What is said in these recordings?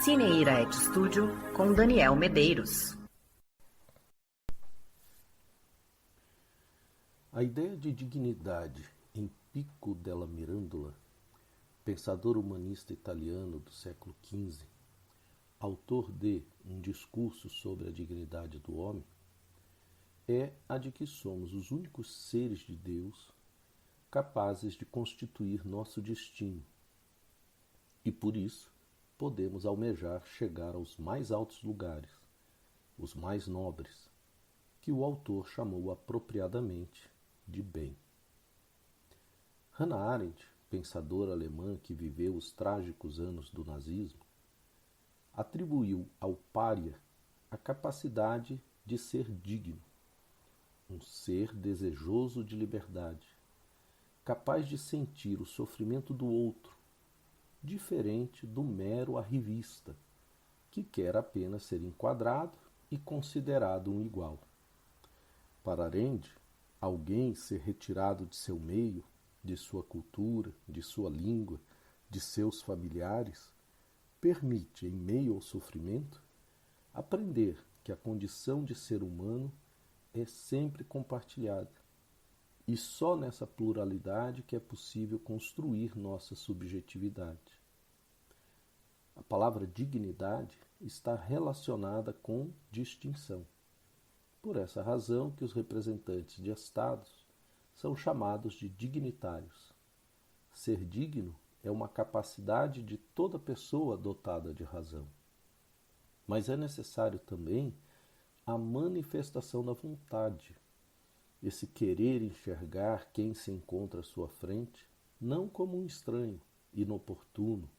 Cine Iraete Studio com Daniel Medeiros. A ideia de dignidade em Pico della Mirandola, pensador humanista italiano do século XV, autor de Um Discurso sobre a Dignidade do Homem, é a de que somos os únicos seres de Deus capazes de constituir nosso destino e, por isso, podemos almejar chegar aos mais altos lugares, os mais nobres, que o autor chamou apropriadamente de bem. Hannah Arendt, pensadora alemã que viveu os trágicos anos do nazismo, atribuiu ao pária a capacidade de ser digno, um ser desejoso de liberdade, capaz de sentir o sofrimento do outro, diferente do mero arrivista, que quer apenas ser enquadrado e considerado um igual. Para Arendt, alguém ser retirado de seu meio, de sua cultura, de sua língua, de seus familiares, permite, em meio ao sofrimento, aprender que a condição de ser humano é sempre compartilhada, e só nessa pluralidade que é possível construir nossa subjetividade. A palavra dignidade está relacionada com distinção. Por essa razão que os representantes de estados são chamados de dignitários. Ser digno é uma capacidade de toda pessoa dotada de razão. Mas é necessário também a manifestação da vontade, esse querer enxergar quem se encontra à sua frente, não como um estranho, inoportuno,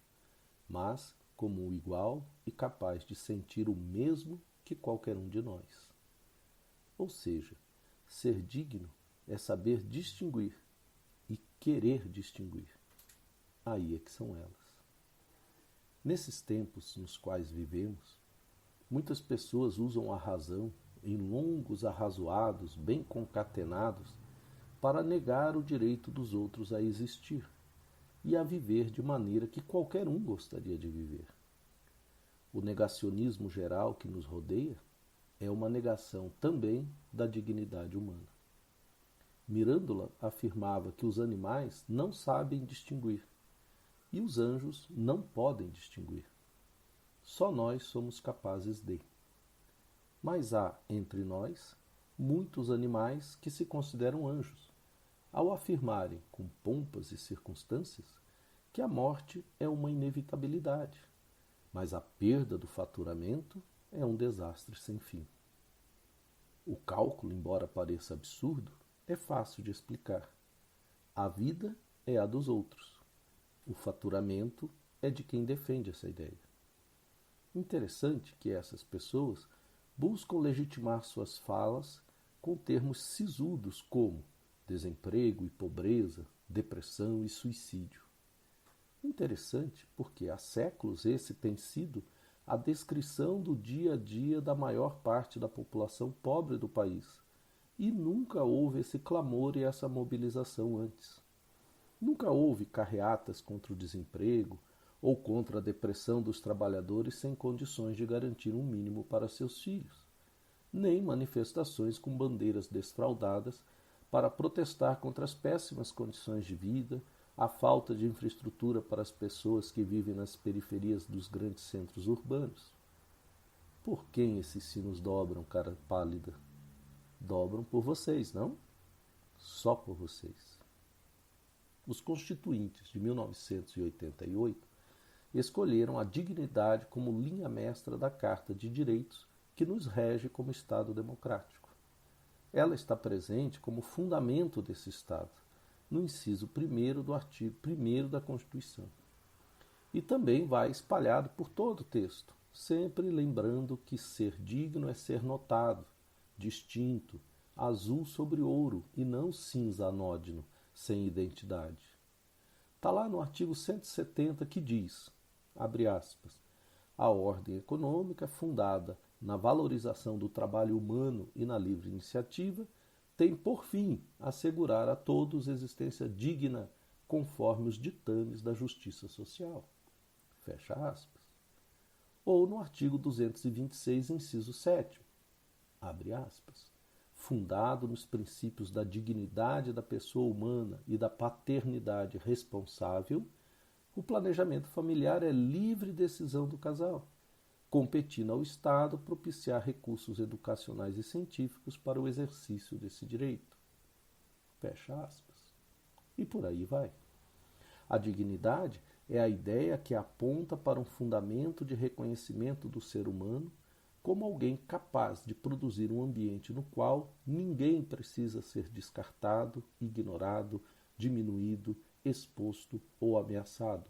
mas como um igual e capaz de sentir o mesmo que qualquer um de nós. Ou seja, ser digno é saber distinguir e querer distinguir. Aí é que são elas. Nesses tempos nos quais vivemos, muitas pessoas usam a razão em longos arrazoados bem concatenados para negar o direito dos outros a existir e a viver de maneira que qualquer um gostaria de viver. O negacionismo geral que nos rodeia é uma negação também da dignidade humana. Mirandola afirmava que os animais não sabem distinguir e os anjos não podem distinguir. Só nós somos capazes de. Mas há entre nós muitos animais que se consideram anjos, ao afirmarem com pompas e circunstâncias que a morte é uma inevitabilidade, mas a perda do faturamento é um desastre sem fim. O cálculo, embora pareça absurdo, é fácil de explicar. A vida é a dos outros. O faturamento é de quem defende essa ideia. Interessante que essas pessoas buscam legitimar suas falas com termos sisudos como desemprego e pobreza, depressão e suicídio. Interessante porque há séculos esse tem sido a descrição do dia a dia da maior parte da população pobre do país, e nunca houve esse clamor e essa mobilização antes. Nunca houve carreatas contra o desemprego ou contra a depressão dos trabalhadores sem condições de garantir um mínimo para seus filhos, nem manifestações com bandeiras desfraldadas para protestar contra as péssimas condições de vida, a falta de infraestrutura para as pessoas que vivem nas periferias dos grandes centros urbanos. Por quem esses sinos dobram, cara pálida? Dobram por vocês, não? Só por vocês. Os constituintes de 1988 escolheram a dignidade como linha mestra da Carta de Direitos que nos rege como Estado democrático. Ela está presente como fundamento desse Estado, no inciso 1º do artigo 1º da Constituição. E também vai espalhado por todo o texto, sempre lembrando que ser digno é ser notado, distinto, azul sobre ouro e não cinza anódino, sem identidade. Está lá no artigo 170 que diz, abre aspas, a ordem econômica fundada na valorização do trabalho humano e na livre iniciativa tem por fim assegurar a todos existência digna conforme os ditames da justiça social. Fecha aspas. ou no artigo 226, inciso 7, abre aspas, fundado nos princípios da dignidade da pessoa humana e da paternidade responsável, o planejamento familiar é livre decisão do casal, competindo ao Estado propiciar recursos educacionais e científicos para o exercício desse direito. Fecha aspas. E por aí vai. A dignidade é a ideia que aponta para um fundamento de reconhecimento do ser humano como alguém capaz de produzir um ambiente no qual ninguém precisa ser descartado, ignorado, diminuído, exposto ou ameaçado,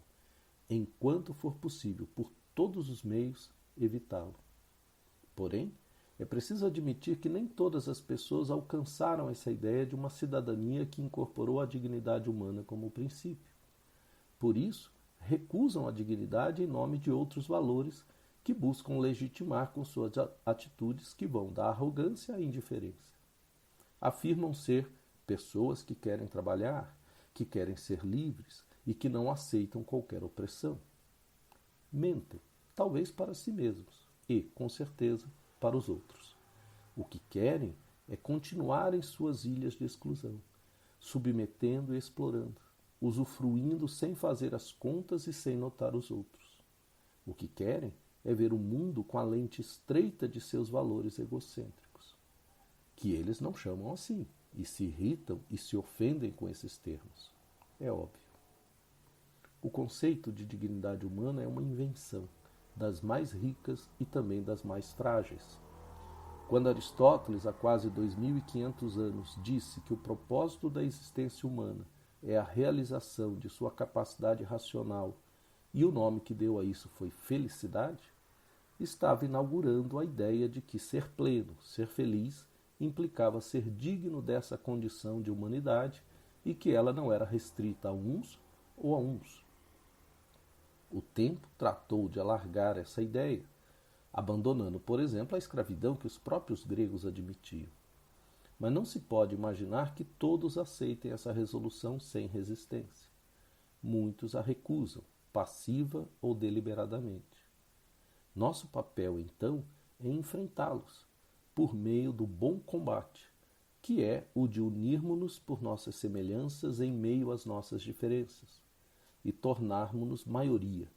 enquanto for possível, por todos os meios, evitá-lo. Porém, é preciso admitir que nem todas as pessoas alcançaram essa ideia de uma cidadania que incorporou a dignidade humana como princípio. Por isso, recusam a dignidade em nome de outros valores que buscam legitimar com suas atitudes que vão da arrogância à indiferença. Afirmam ser pessoas que querem trabalhar, que querem ser livres e que não aceitam qualquer opressão. Mentem, talvez para si mesmos e, com certeza, para os outros. O que querem é continuar em suas ilhas de exclusão, submetendo e explorando, usufruindo sem fazer as contas e sem notar os outros. O que querem é ver o mundo com a lente estreita de seus valores egocêntricos, que eles não chamam assim, e se irritam e se ofendem com esses termos. É óbvio. O conceito de dignidade humana é uma invenção, das mais ricas e também das mais frágeis. Quando Aristóteles, há quase 2.500 anos, disse que o propósito da existência humana é a realização de sua capacidade racional, e o nome que deu a isso foi felicidade, estava inaugurando a ideia de que ser pleno, ser feliz, implicava ser digno dessa condição de humanidade e que ela não era restrita a uns ou a uns. O tempo tratou de alargar essa ideia, abandonando, por exemplo, a escravidão que os próprios gregos admitiam. Mas não se pode imaginar que todos aceitem essa resolução sem resistência. Muitos a recusam, passiva ou deliberadamente. Nosso papel, então, é enfrentá-los, por meio do bom combate, que é o de unirmos-nos por nossas semelhanças em meio às nossas diferenças, e tornarmos-nos maioria.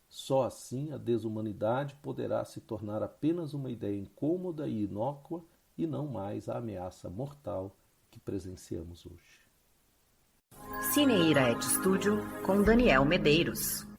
Só assim a desumanidade poderá se tornar apenas uma ideia incômoda e inócua e não mais a ameaça mortal que presenciamos hoje. Cine Iraete Studio com Daniel Medeiros.